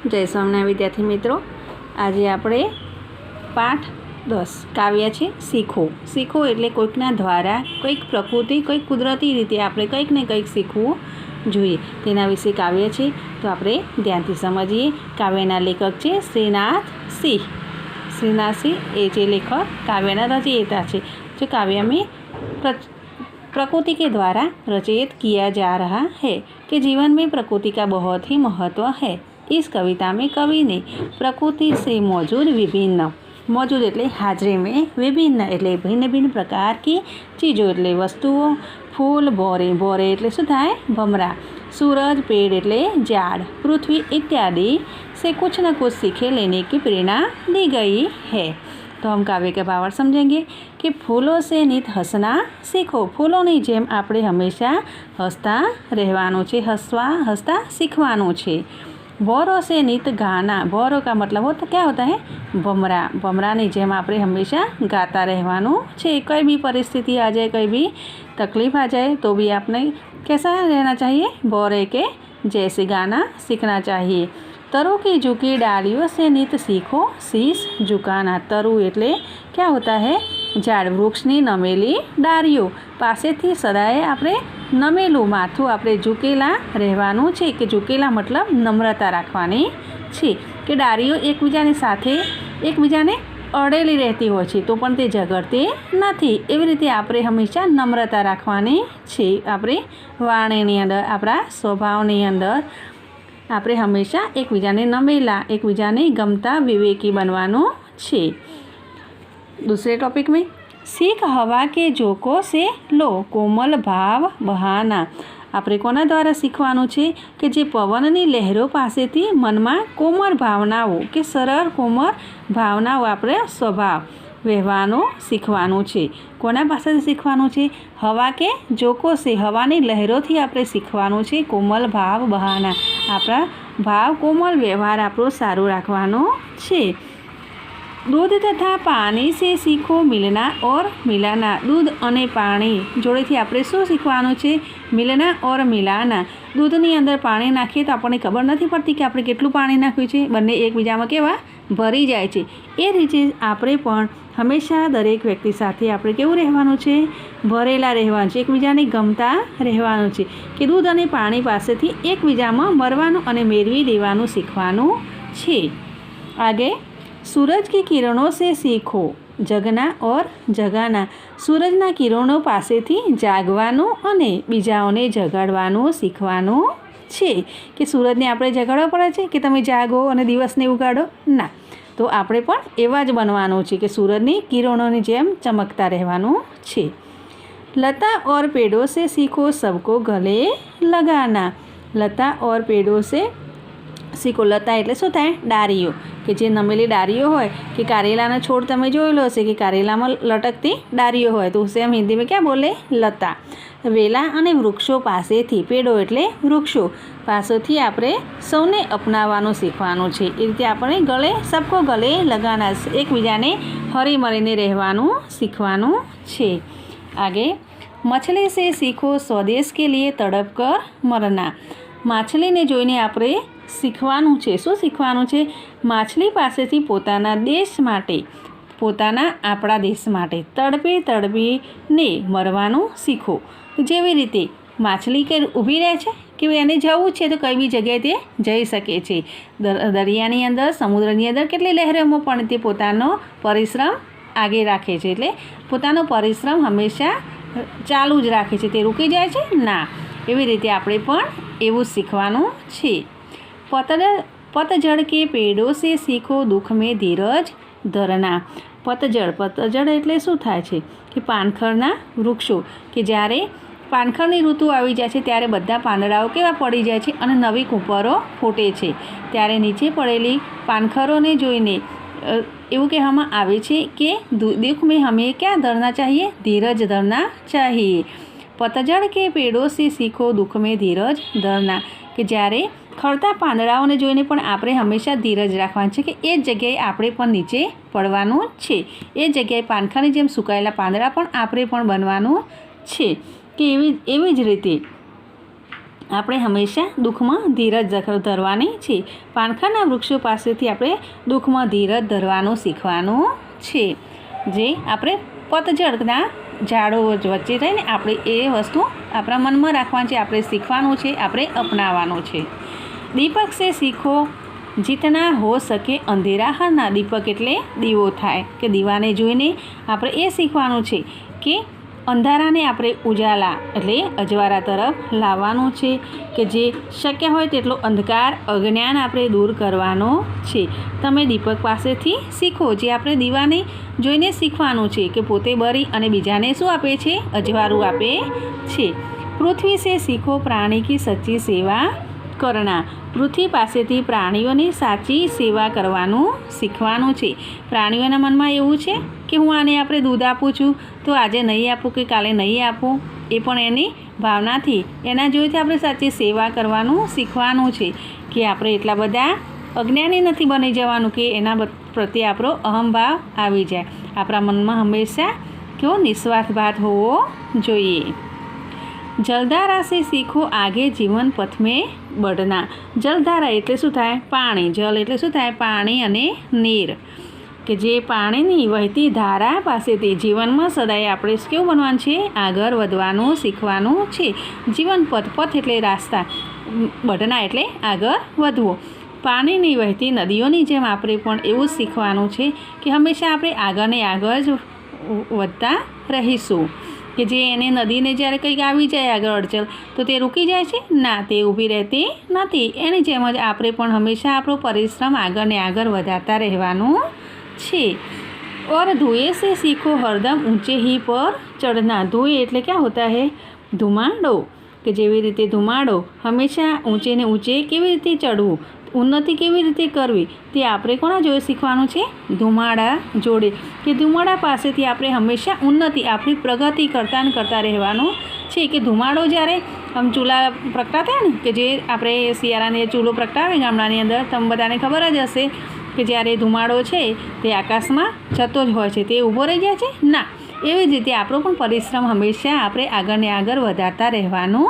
जय स्वामिनारायण विद्यार्थी मित्रों। आज आपणे पाठ 10 काव्य छे सीखो। सीखो एटले कोईकना द्वारा कोईक प्रकृति कोईक कुदरती रीते आपणे कंईक ने कंईक शीखवुं जोईए तेना विषे काव्य छे। तो आपणे ध्यानथी समजीए। काव्यना लेखक छे श्रीनाथ सिंह। श्रीनाथ सिंह ए जे लेखक काव्यना रचयिता छे। जो काव्य में प्रकृति के द्वारा रचित किया जा रहा है कि जीवन में प्रकृति का बहुत ही महत्व है। इस कविता में कवि ने प्रकृति से मौजूद एटले हाजरी में विभिन्न एटले भिन्न भिन्न प्रकार की चीज़ों एटले वस्तुओं, फूल, बोरे एटले शुं थाय भमरा, सूरज, पेड़ एटले झाड़, पृथ्वी इत्यादि से कुछ न कुछ सीखे लेने की प्रेरणा दी गई है। तो हम काव्य के भावार्थ समझेंगे कि फूलों से नित हंसना सीखो। फूलों की जेम आपणे हमेशा हंसता रहवानुं छे, हंसता सीखवानुं छे। बोरों से नित गाना, बोरों का मतलब होता क्या होता है भमरा। भमरा की जेम आपणे हमेशा गाता रहवानुं छे। कोई भी परिस्थिति आ जाए, कोई भी तकलीफ आ जाए तो भी आपने कैसा रहना चाहिए, बोरे के जैसे गाना सीखना चाहिए। तरु की झुकी डालियों से नित सीखो शीश झुकाना। तरु एटले क्या होता है झाड़, वृक्षनी नमेली डाळीओ पासेथी सदाए आपणे नमेલું माथું आपणे झुकेला રહેવાનું છે। કે झुकेला मतलब नम्रता રાખવાની છે કે डाळीओ એકબીજાની સાથે એકબીજાને અડેલી રહેતી હોય છે તો પણ તે ઝઘડતી નથી। એવી રીતે આપણે હંમેશા નમ્રતા રાખવાની છે। આપણે વાણીની અંદર, આપણા સ્વભાવની અંદર આપણે હંમેશા એકબીજાને નમેલા, એકબીજાને ગમતા, વિવેકી બનવાનું છે। दूसरे टॉपिक में सीख हवा के झोंकों से लो कोमल भाव बहाना। આપણે કોના દ્વારા શીખવાનું છે કે જે પવનની લહેરો પાસેથી મનમાં કોમળ ભાવનાઓ કે સરળ કોમળ ભાવનાઓ આપણે સ્વભાવ વહેવાનો શીખવાનું છે। કોના પાસેથી શીખવાનું છે? હવા કે જોકો સે, હવાની લહેરોથી આપણે શીખવાનું છે। કોમલ ભાવ બહાના, આપણા ભાવ કોમળ વ્યવહાર આપણો સારું રાખવાનો છે। दूध तथा पानी से सीखो मिलना और मिलाना। दूध अने पाणी जोड़ेथी आपणे शुं शीखवानुं छे? मिलना और मिलाना। दूधनी अंदर पाणी नाखीए तो आपणे खबर नहीं पड़ती कि आपणे केटलुं पाणी नाख्युं छे। बंने एकबीजामां केवा भरी जाय छे। ए रीते आपणे पण हमेशा दरेक व्यक्ति साथे आपणे केवुं रहेवानुं छे? भरेला रहेवानुं छे, एकबीजाने गमता रहेवानुं छे। कि दूध अने पाणी पासेथी एकबीजामां मरवानुं अने मेळवी देवानुं शीखवानुं छे। आगे सूरज की किरणों से सीखो जगना और जगाना। सूरजना किरणों पासेथी जागवानुं अने बीजाओने जगाडवानुं शीखवानुं छे। कि सूरजने आपणे जगाडवा पड़े छे कि तमे जागो अने दिवसने उगाडो? ना, तो आपणे पण एवा ज बनवानुं छे कि सूरजनी किरणोनी जेम चमकता रहेवानुं छे। लता और पेड़ों से सीखो सबको गले लगाना। लता और पेड़ों से सीखो। लता एटले शुं थाय? डाळीओ, कि जे नमेली डाळीओ होय कि कारेलानो छोड़ तमे जोयेलो हशे कि कारेलामां लटकती डाळीओ होय तो उसे हम हिंदी में क्या बोले? लता। वेला अने वृक्षों पासेथी, पेड़ो एटले वृक्षो पासेथी आपणे सौने अपनाववानुं शीखवानुं छे। ए रीते आपणे गले सबको गले लगाना, एकबीजाने हळीमळीने रहेवानुं शीखवानुं छे। आगे मछली से सीखो स्वदेश के लिए तड़प कर मरना। माछलीने जोईने आपणे શીખવાનું છે। શું શીખવાનું છે? માછલી પાસેથી પોતાના દેશ માટે, પોતાના આપણા દેશ માટે તડપીને મરવાનું શીખો। જેવી રીતે માછલી કે ઊભી રહે છે કે એને જવું છે તો કઈ બી જગ્યાએ તે જઈ શકે છે। દરિયાની અંદર, સમુદ્રની અંદર કેટલી લહેરોમાં પણ તે પોતાનો પરિશ્રમ આગે રાખે છે। એટલે પોતાનો પરિશ્રમ હંમેશા ચાલુ જ રાખે છે, તે રૂકી જાય છે ના। એવી રીતે આપણે પણ એવું શીખવાનું છે। पतझड़ के पेड़ों से सीखो दुख में धीरज धरना। पतझड़ एटले शुं थाय छे कि पानखरना वृक्षो कि ज्यारे पानखरनी ऋतु आवी जाय छे त्यारे बधा પાંદડાઓ केवा पड़ी जाय छे अने नवी कूपरो फूटे छे। त्यारे नीचे पड़ेली पानखरोने जोईने एवुं कहेवामां आवे छे कि दुख में हमें क्या धरना चाहिए? धीरज धरना चाहिए। पतझड़ के पेड़ों से सीखो दुख में धीरज धरना। कि ज्यारे खरता પાંદડાઓને જોઈને પણ આપણે હંમેશા ધીરજ રાખવાની છે કે એ જગ્યાએ આપણે પણ નીચે પડવાનું છે। એ જગ્યાએ પાનખરની જેમ સુકાયેલા પાંદડા પણ આપણે પણ બનવાનું છે। કે એવી જ રીતે આપણે હંમેશા દુઃખમાં ધીરજ ધરવાની છે। પાનખરના વૃક્ષો પાસેથી આપણે દુઃખમાં ધીરજ ધરવાનું શીખવાનું છે। જે આપણે પતઝડના ઝાડો વચ્ચે રહીને આપણે એ વસ્તુ આપણા મનમાં રાખવાની છે, આપણે શીખવાનું છે, આપણે અપનાવવાનું છે। દીપક સે શીખો જીતના હો શકે અંધેરા હરના। દીપક એટલે દીવો થાય કે દીવાને જોઈને આપણે એ શીખવાનું છે કે અંધારાને આપણે ઉજાલા એટલે અજવાળા તરફ લાવવાનું છે, કે જે શક્ય હોય તેટલો અંધકાર અજ્ઞાન આપણે દૂર કરવાનો છે। તમે દીપક પાસેથી શીખો, જે આપણે દીવાને જોઈને શીખવાનું છે કે પોતે બળી અને બીજાને શું આપે છે? અજવાળું આપે છે। પૃથ્વી સે શીખો પ્રાણી કી સચ્ચી સેવા કરના। પૃથ્વી પાસેથી પ્રાણીઓની સાચી સેવા કરવાનું શીખવાનું છે। પ્રાણીઓના મનમાં એવું છે કે હું આને આપણે દૂધ આપું છું તો આજે નહીં આપું કે કાલે નહીં આપું, એ પણ એની ભાવનાથી એના જોઈથી આપણે સાચી સેવા કરવાનું શીખવાનું છે કે આપણે એટલા બધા અજ્ઞાની નથી બની જવાનું કે એના પ્રત્યે આપણો અહંભાવ આવી જાય। આપણા મનમાં હંમેશા કેવો નિસ્વાર્થ ભાવ હોવો જોઈએ। જલધારા સે શીખો આગે જીવન પથ મેં બઢના। જલધારા એટલે શું થાય? પાણી। જલ એટલે શું થાય? પાણી અને નીર, કે જે પાણીની વહેતી ધારા પાસેથી જીવનમાં સદાય આપણે કેવું બનવાનું છે? આગળ વધવાનું શીખવાનું છે। જીવન પથ, પથ એટલે રાસ્તા, બઢના એટલે આગળ વધવો। પાણીની વહેતી નદીઓની જેમ આપણે પણ એવું શીખવાનું છે કે હંમેશા આપણે આગળ ને આગળ જ વધતા રહીશું, કે જે એને નદીને જ્યારે કંઈક આવી જાય આગળ અડચણ તો તે રૂકી જાય છે? ના, તે ઊભી રહેતી નથી। એની જેમ જ આપણે પણ હંમેશા આપણો પરિશ્રમ આગળ ને આગળ વધારતા રહેવાનું છે। और धुएं से सीखो हरदम ऊंचे ही पर चढ़ना। धुएं એટલે क्या होता है? ધુમાડો, કે જેવી રીતે ધુમાડો હંમેશા ઊંચે ને ઊંચે કેવી રીતે ચડવું, ઉન્નતિ કેવી રીતે કરવી, તે આપણે કોના જોડે શીખવાનું છે? ધુમાડા જોડે, કે ધુમાડા પાસેથી આપણે હંમેશા ઉન્નતિ, આપણી પ્રગતિ કરતા રહેવાનું છે। કે ધુમાડો જ્યારે આમ ચૂલા પ્રગટાતા ને, કે જે આપણે શિયાળાની ચૂલો પ્રગટાવે ગામડાની અંદર, તમને બધાને ખબર જ હશે કે જ્યારે ધુમાડો છે તે આકાશમાં જતો જ હોય છે, તે ઊભો રહી જાય છે? ના। એવી જ રીતે આપણો પણ પરિશ્રમ હંમેશા આપણે આગળ ને આગળ વધારતા રહેવાનું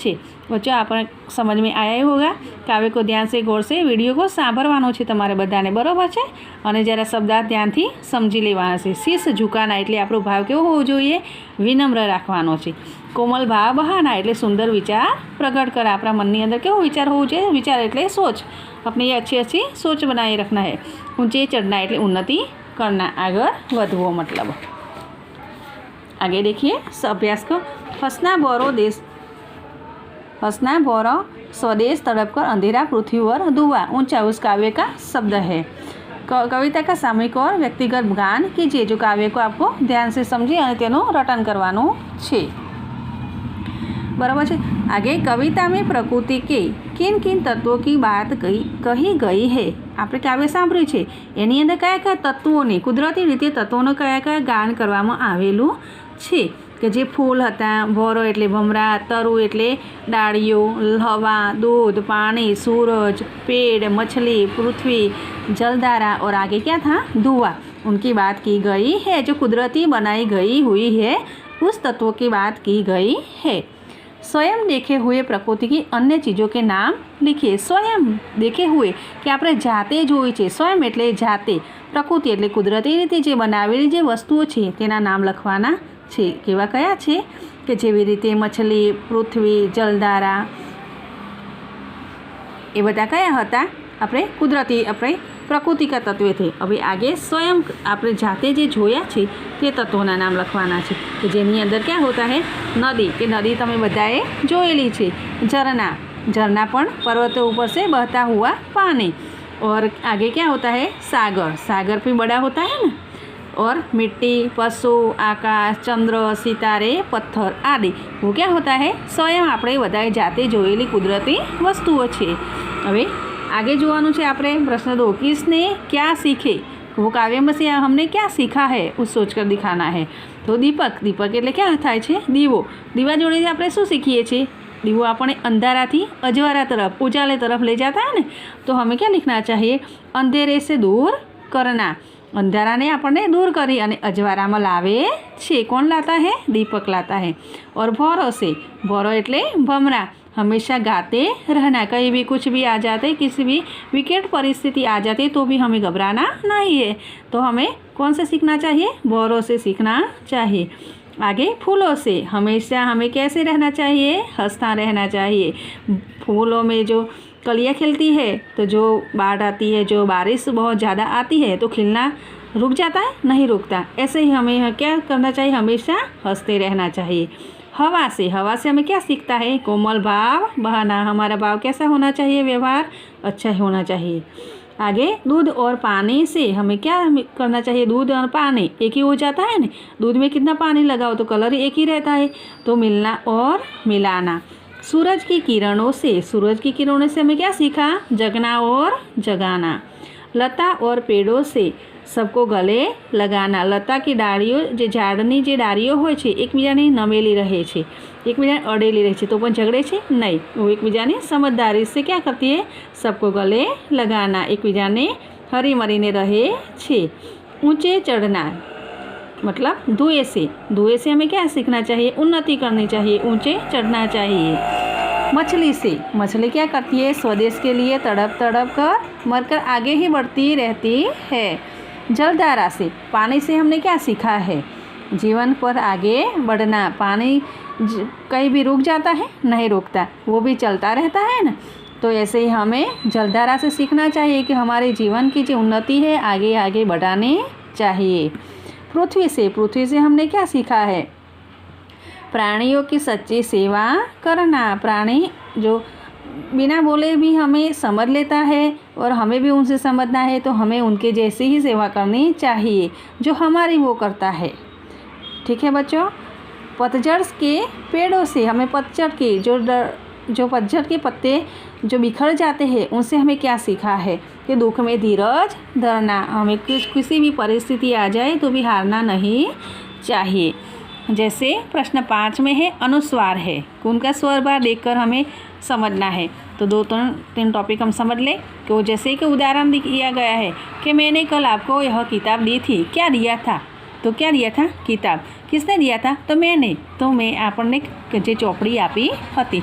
છે। बच्चों આપણે समझ में आया होगा। काव्य को ध्यान से गौर से वीडियो को સાંભળવાનો છે તમારે બધાને, બરાબર છે? અને જરા શબ્દાર્થ ધ્યાનથી સમજી લેવાના છે। શીશ ઝુકાના એટલે આપણો ભાવ કેવો હોવો જોઈએ? વિનમ્ર રાખવાનો છે। કોમલ ભાવ બહાના એટલે સુંદર વિચાર प्रकट कर। अपना मन ની અંદર કેવો વિચાર હોવો જોઈએ? વિચાર એટલે सोच, अपनी अच्छी सोच बनाए रखना है। ऊंचे चढ़ना એટલે उन्नति करना, आगे વધવો मतलब। आगे देखिए अभ्यास को। हंसना बोरो स्वदेश तड़प कर अंधेरा पृथ्वी पर धुआं ऊंचा उस काव्य का शब्द है। कविता का सामूहिक और व्यक्तिगत गान कीजिए। जो काव्य को आपको ध्यान से समझे और तेनो रटन करवानो छे, बराबर है। आगे कविता में प्रकृति के किन किन तत्वों की बात कही गई है। આપણે કાવ્ય સાંભળ્યું છે એની અંદર કયા કયા તત્વોને, કુદરતી રીતે તત્વોનો કયા કયા ગાન કરવામાં આવેલું છે, કે જે ફૂલ હતા, ભોરો એટલે ભમરા, તરુ એટલે ડાળીઓ, હવા, दूध, पानी, सूरज, पेड़, मछली, पृथ्वी, जलधारा और आगे क्या था? धुआं, उनकी बात की गई है। जो कुदरती बनाई गई हुई है उस तत्वों की बात की गई है। स्वयं देखे हुए प्रकृति की अन्य चीज़ों के नाम लिखिए। स्वयं देखे हुए कि આપણે જાતે જોઈ છે, स्वयं એટલે જાતે, પ્રકૃતિ એટલે કુદરતી રીતે જે બનાવેલી જે વસ્તુઓ છે તેના નામ લખવાના છે। કેવા કયા છે? કે જેવી રીતે મછલી, પૃથ્વી, જલધારા, એ બધા કયા હતા? આપણે કુદરતી, આપણે પ્રકૃતિ કા તત્વે थे। હવે આગે स्वयं આપણે જાતે જે જોયા છે તે તત્વોના નામ લખવાના છે, કે જેની અંદર क्या होता है? નદી, કે નદી તમે બધાએ જોયેલી છે। झरना, झरना પણ पर्वतों ऊपर से बहता हुआ पानी। और आगे क्या होता है? सागर, सागर भी बड़ा होता है ना। और मिट्टी, पशु, आकाश, चंद्र, सितारे, पत्थर आदि, वो क्या होता है? स्वयं આપણે બધાએ જાતે જોયેલી કુદરતી વસ્તુઓ છે। હવે आगे જોવાનું છે આપણે। प्रश्न 2, किसने क्या सीखे? वो काव्य में से हमने क्या सीखा है उस सोचकर दिखाना है। तो दीपक, दीपक એટલે क्या થાય છે? દીવો। દીવા જોડે આપણે શું શીખીએ છીએ? દીવો આપણે અંધારાથી અજવાળા તરફ, ઉજાલે तरफ ले जाता है ना। तो हमें क्या लिखना चाहिए? अंधेरे से दूर करना। અંધારાને આપણને દૂર કરી અને અજવાળામાં લાવે છે। કોણ લાતા હે? દીપક લાતા હે। और ભોરો से, ભોરો એટલે ભમરા, हमेशा गाते रहना। कहीं भी कुछ भी आ जाते, किसी भी विकट परिस्थिति आ जाती तो भी हमें घबराना नहीं है। तो हमें कौन से सीखना चाहिए? बौरों से सीखना चाहिए। आगे फूलों से हमेशा हमें कैसे रहना चाहिए? हंसता रहना चाहिए। फूलों में जो कलियाँ खिलती है तो जो बाढ़ आती है, जो बारिश बहुत ज़्यादा आती है तो खिलना रुक जाता है? नहीं रुकता। ऐसे ही हमें क्या करना चाहिए? हमेशा हंसते रहना चाहिए। हवा से हमें क्या सीखता है? कोमल भाव बहाना। हमारा भाव कैसा होना चाहिए? व्यवहार अच्छा होना चाहिए। आगे दूध और पानी से हमें क्या करना चाहिए? दूध और पानी एक ही हो जाता है ना। दूध में कितना पानी लगाओ तो कलर एक ही रहता है। तो मिलना और मिलाना। सूरज की किरणों से हमें क्या सीखा? जगना और जगाना। लता और पेड़ों से सबको गले लगाना। लताकी ડાળીઓ જે ઝાડની જે ડાળીઓ હોય છે એકબીજાને નમેલી રહે છે, એકબીજાને અડેલી રહે છે તો પણ ઝઘડે છે નહીં। वो એકબીજાને સમજદારી से क्या करती है? सबको गले लगाना, એકબીજાને हरी मरीने रहे छे। ऊंचे चढ़ना मतलब धुएं से हमें क्या सीखना चाहिए? उन्नति करनी चाहिए, ऊंचे चढ़ना चाहिए। मछली क्या करती है? स्वदेश के लिए तड़प कर मरकर आगे ही बढ़ती रहती है। जलधारा से पानी से हमने क्या सीखा है? जीवन पर आगे बढ़ना। पानी कहीं भी रुक जाता है? नहीं रुकता, वो भी चलता रहता है ना। तो ऐसे ही हमें जलधारा से सीखना चाहिए कि हमारे जीवन की जो उन्नति है आगे आगे बढ़ानी चाहिए। पृथ्वी से हमने क्या सीखा है? प्राणियों की सच्ची सेवा करना। प्राणी जो बिना बोले भी हमें समझ लेता है और हमें भी उनसे समझना है तो हमें उनके जैसे ही सेवा करनी चाहिए जो हमारी वो करता है। ठीक है बच्चों। पतझड़ के पेड़ों से हमें पतझड़ के जो पतझड़ के पत्ते जो बिखर जाते हैं उनसे हमें क्या सीखा है? कि दुख में धीरज धरना। हमें किसी भी परिस्थिति आ जाए तो भी हारना नहीं चाहिए। जैसे प्रश्न 5 में है अनुस्वार है, उनका स्वर बार देखकर हमें समझना है। तो 2-3 टॉपिक हम समझ लें। कि वो जैसे कि उदाहरण दिया गया है कि मैंने कल आपको यह किताब दी थी। क्या दिया था? तो क्या दिया था? किताब। किसने दिया था? तो मैंने। तो मैं आपने जे चौपड़ी आपी हती।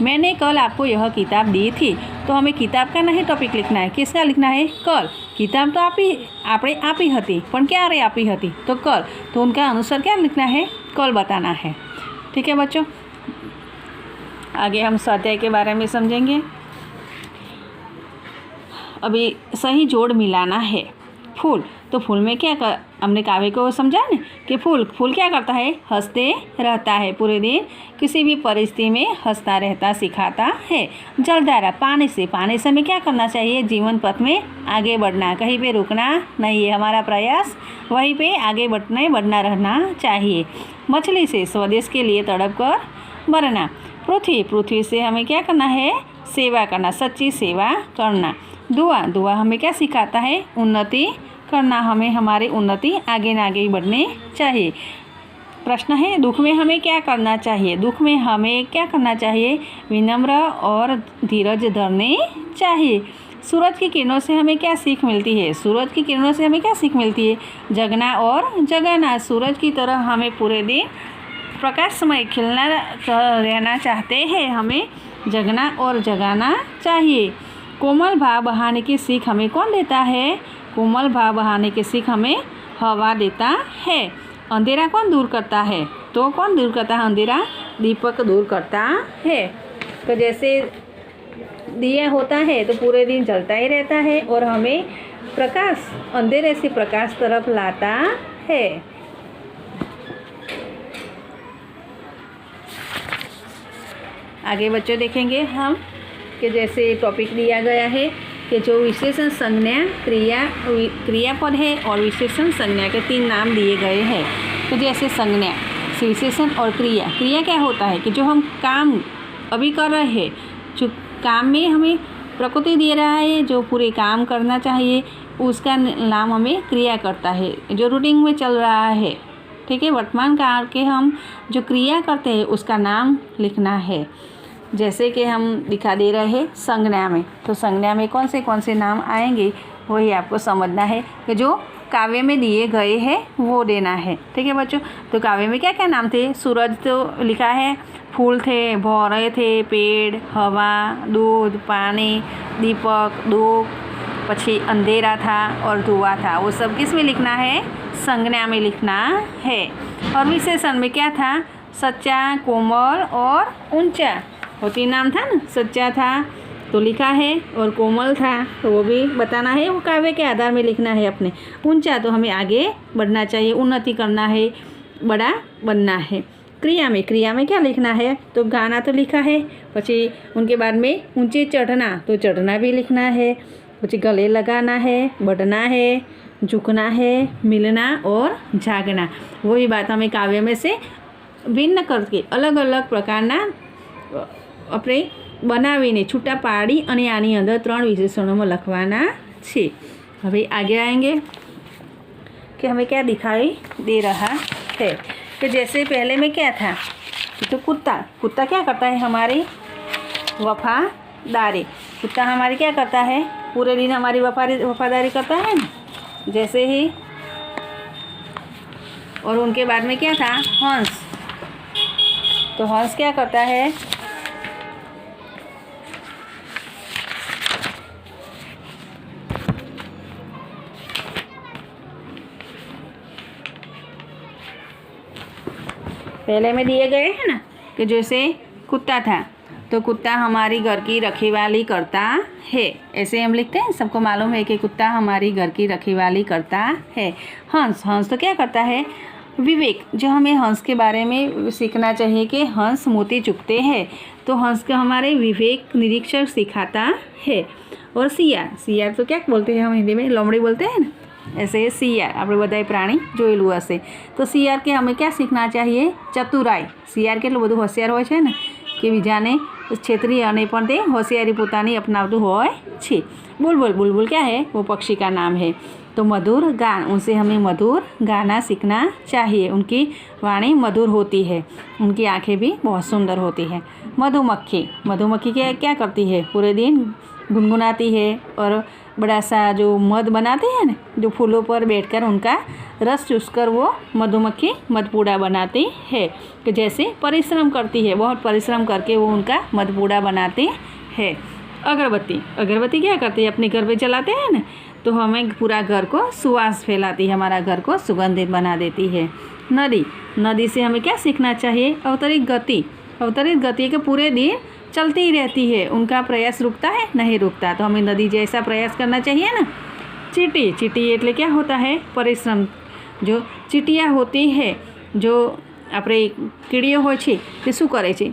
मैंने कल आपको यह किताब दी थी। तो हमें किताब का नहीं टॉपिक लिखना है, किसका लिखना है? कल। किताब तो आपने आपी हती, पण क्यारे आपी हती? तो कल। तो उनका अनुसार क्या लिखना है? कल बताना है। ठीक है बच्चों। आगे हम स्वाध्याय के बारे में समझेंगे। अभी सही जोड़ मिलाना है। फूल, तो फूल में क्या हमने काव्य को समझा ना कि फूल क्या करता है? हंसते रहता है, पूरे दिन किसी भी परिस्थिति में हंसता रहता सिखाता है। जलधारा पानी से हमें क्या करना चाहिए? जीवन पथ में आगे बढ़ना, कहीं पे रुकना नहीं है। हमारा प्रयास वहीं पे आगे बढ़ना रहना चाहिए। मछली से स्वदेश के लिए तड़प कर मरना। पृथ्वी से हमें क्या करना है? सेवा करना, सच्ची सेवा करना। दुआ हमें क्या सिखाता है? उन्नति करना। हमें हमारी उन्नति आगे न आगे बढ़नी चाहिए। प्रश्न है दुख में हमें क्या करना चाहिए? दुख में हमें क्या करना चाहिए? विनम्र और धीरज धरनी चाहिए। सूरज की किरणों से हमें क्या सीख मिलती है? सूरज की किरणों से हमें क्या सीख मिलती है? जगना और जगाना। सूरज की तरह हमें पूरे दिन प्रकाशमय खिलना रहना चाहते हैं, हमें जगना और जगाना चाहिए। कोमल भाव बहाने की सीख हमें कौन देता है? कोमल भाव बहाने की सीख हमें हवा देता है। अंधेरा कौन दूर करता है? तो कौन दूर करता है अंधेरा? दीपक दूर करता है। तो जैसे दिया होता है तो पूरे दिन जलता ही रहता है और हमें प्रकाश अंधेरे से प्रकाश तरफ लाता है। आगे बच्चों देखेंगे हम कि जैसे टॉपिक दिया गया है कि जो विशेषण संज्ञा क्रियापद है और विशेषण संज्ञा के 3 नाम दिए गए हैं। तो जैसे संज्ञा, विशेषण और क्रिया क्या होता है? कि जो हम काम अभी कर रहे हैं, जो काम में हमें प्रकृति दे रहा है, जो पूरे काम करना चाहिए उसका नाम हमें क्रिया करता है, जो रूटीन में चल रहा है। ठीक है। वर्तमान काल के हम जो क्रिया करते हैं उसका नाम लिखना है। जैसे कि हम दिखा दे रहे हैं संज्ञा में, तो संज्ञा में कौन से नाम आएंगे वही आपको समझना है कि जो काव्य में दिए गए हैं वो देना है। ठीक है बच्चों। तो काव्य में क्या क्या नाम थे? सूरज तो लिखा है, फूल थे, भौरे थे, पेड़, हवा, दूध, पानी, दीपक, धूप, पछी अंधेरा था और धुआं था। वो सब किस में लिखना है? संज्ञा में लिखना है। और विशेषण में क्या था? सच्चा, कोमल और ऊंचा। और 3 नाम था ना, सच्चा था तो लिखा है, और कोमल था तो वो भी बताना है, वो काव्य के आधार में लिखना है अपने। ऊंचा तो हमें आगे बढ़ना चाहिए, उन्नति करना है, बड़ा बनना है। क्रिया में क्या लिखना है? तो गाना तो लिखा है, पछी उनके बाद में ऊंचे चढ़ना, तो चढ़ना भी लिखना है, पछी गले लगाना है, बढ़ना है, झुकना है, मिलना और जागना। वही बात हमें काव्य में से भिन्न करके अलग अलग प्रकारना अपने बनावीने छूटा पाड़ी अने आनी अंदर 3 विशेषणों में लखवाना छे। हवे आगे आएंगे कि हमें क्या दिखाई दे रहा है। कि जैसे पहले में क्या था? तो कुत्ता क्या करता है? हमारी वफादारी। कुत्ता हमारी क्या करता है? पूरे दिन हमारी वफादारी करता है ना, जैसे ही। और उनके बाद में क्या था? हंस। तो हंस क्या करता है? पहले में दिए गए हैं ना कि जैसे कुत्ता था तो कुत्ता हमारी घर की रखवाली करता है, ऐसे हम लिखते हैं। सबको मालूम है कि कुत्ता हमारी घर की रखवाली करता है। हंस तो क्या करता है? विवेक। जो हमें हंस के बारे में सीखना चाहिए कि हंस मोती चुगते हैं, तो हंस का हमारे विवेक निरीक्षण सिखाता है। और सियार तो क्या बोलते हैं हम हिंदी में? लोमड़ी बोलते हैं ना, ऐसे सियार આપણે બધાય પ્રાણી જોયેલું હશે। તો સિયાર કે અમે ક્યાં શીખना चाहिए? ચતુરાઈ। સિયાર કેટલું બધું હોશિયાર હોય છે ને કે બીજાને છેતરી અને પણ તે હોશિયારી પોતાની અપનાવતું હોય છે। बुलबुल क्या है? वो पक्षी का नाम है। तो मधुर गान, उनसे हमें मधुर गाना सीखना चाहिए। उनकी वाणी मधुर होती है, उनकी आंखें भी बहुत सुंदर होती है। मधुमक्खी क्या करती है? पूरे दिन गुनगुनाती है और बड़ा सा जो मध बनाते हैं ना, जो फूलों पर बैठकर उनका रस चूसकर वो मधुमक्खी मधपूड़ा बनाती है। कि जैसे परिश्रम करती है, बहुत परिश्रम करके वो उनका मधपूड़ा बनाती है। अगरबत्ती क्या करती है? अपने घर पे जलाते हैं ना, तो हमें पूरा घर को सुवास फैलाती है, हमारा घर को सुगंधित बना देती है। नदी से हमें क्या सीखना चाहिए? अवतरित गति के पूरे दिन चलती ही रहती है, उनका प्रयास रुकता है? नहीं रुकता। तो हमें नदी जैसा प्रयास करना चाहिए ना। चीटी એટલે क्या होता है? परिश्रम। जो चीटियाँ होती है, जो આપણે કીડીઓ હોય છે તે શું કરે છે?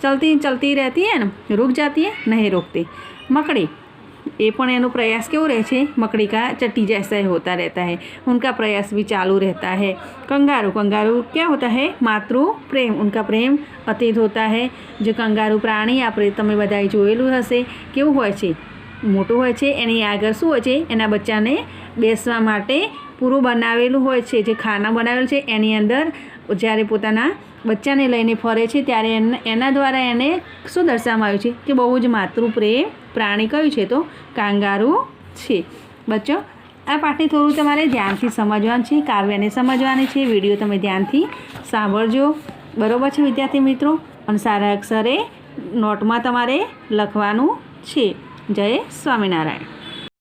चलती रहती है ना, रुक जाती है? नहीं रुकती। मकड़ी, ये पण एनो प्रयास क्यों रहे छे? मकड़ी का चट्टी जैसा ही होता रहता है, उनका प्रयास भी चालू रहता है। कंगारू क्या होता है? मातृ प्रेम, उनका प्रेम अतीत होता है। जो कंगारू प्राणी આપણે તમે બધાએ જોયેલું હશે, કેવું હોય છે? મોટું હોય છે, એની આગળ શું હોય છે? એના બચ્ચાને બેસવા માટે પૂરું બનાવેલું હોય છે, જે ખાના બનાવેલું છે એની અંદર જ્યારે પોતાના બચ્ચાને લઈને ફરે છે ત્યારે એના દ્વારા એને શું દર્શાવવામાં આવ્યું છે? કે બહુ જ માતૃપ્રેમ પ્રાણી કયું છે? તો કાંગારૂ છે। બચ્ચો, આ પાઠને થોડું તમારે ધ્યાનથી સમજવાનું છે, કાવ્યને સમજવાની છે। વિડીયો તમે ધ્યાનથી સાંભળજો, બરાબર છે વિદ્યાર્થી મિત્રો? અને સારા અક્ષરે નોટમાં તમારે લખવાનું છે। જય સ્વામિનારાયણ।